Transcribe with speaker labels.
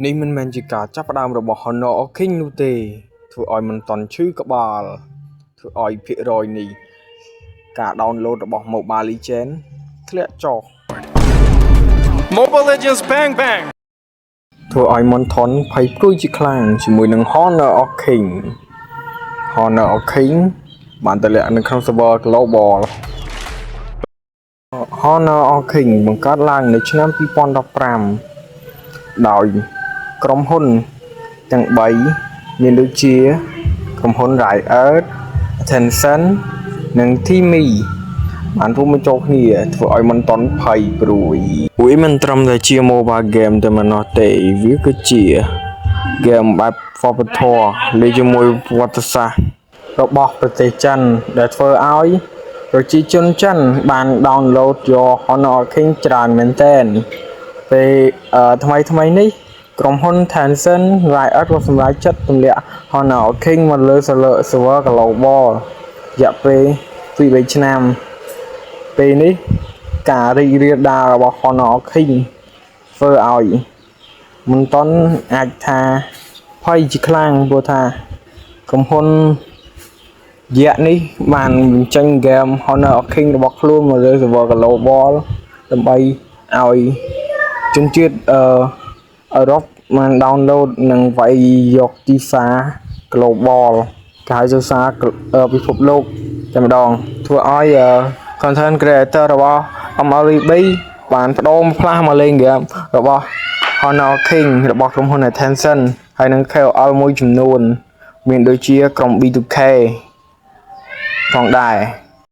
Speaker 1: នេះមិនមែនជាការចាប់ផ្ដើមរបស់ Honor King នោះទេធ្វើឲ្យមិនតន់ឈឺក្បាលធ្វើឲ្យភាគរយនេះការ download របស់ Mobile Legends ធ្លាក់ចុះ
Speaker 2: Mobile Legends Bang Bang
Speaker 1: ធ្វើឲ្យមន់ថនភ័យព្រួយជាខ្លាំងជាមួយនឹង Honor King Honor King បានទម្លាក់នៅក្នុង server global Honor King បង្កើតឡើងនៅឆ្នាំ 2015 ដោយក្រុមហ៊ុនទាំង3មានដូចជាក្រុមហ៊ុន Riot, Tencent និង Timi បានរួមបញ្ចូលគ្នាធ្វើឲ្យមិនតន់ភ័យព្រួយវាមិនត្រឹមតែជា mobile game តែប៉ុណ្ណោះទេវាគឺជា game បែបវប្បធម៌លេងជាមួយប្រវត្តិសាស្ត្ររបស់ប្រទេសចិនដែលធ្វើឲ្យប្រជាជនចិនបាន download យក Honor King ច្រើនមែនទែនពេលថ្មីនេះក្រុមហ៊ុន Tencent Riot ក៏សម្រេចចិត្តទម្លាក់ Honor King មកលើ server global រយៈពេល2-3ឆ្នាំពេលនេះការរីករាលដាលរបស់ Honor King ធ្វើឲ្យមិនតន់អាចថាភ័យជាខ្លាំងព្រោះថាក្រុមហ៊ុនយក្សនេះបានបញ្ចេញ game Honor King របស់ខ្លួនមកលើ server global ដើម្បីឲ្យជនជាតិអឺរ៉ុបបាន download និងវាយយកទីផ្សារ global គេហៅទីផ្សារពិភពលោកតែម្ដងធ្វើឲ្យcontent creator របស់ MLB បានបដូរផ្លាស់មកលេង game របស់ Honor King របស់ក្រុមហ៊ុន Tencent ហើយនិង KOL មួយចំនួនមានដូចជាក្រុម B2K ផងដែរ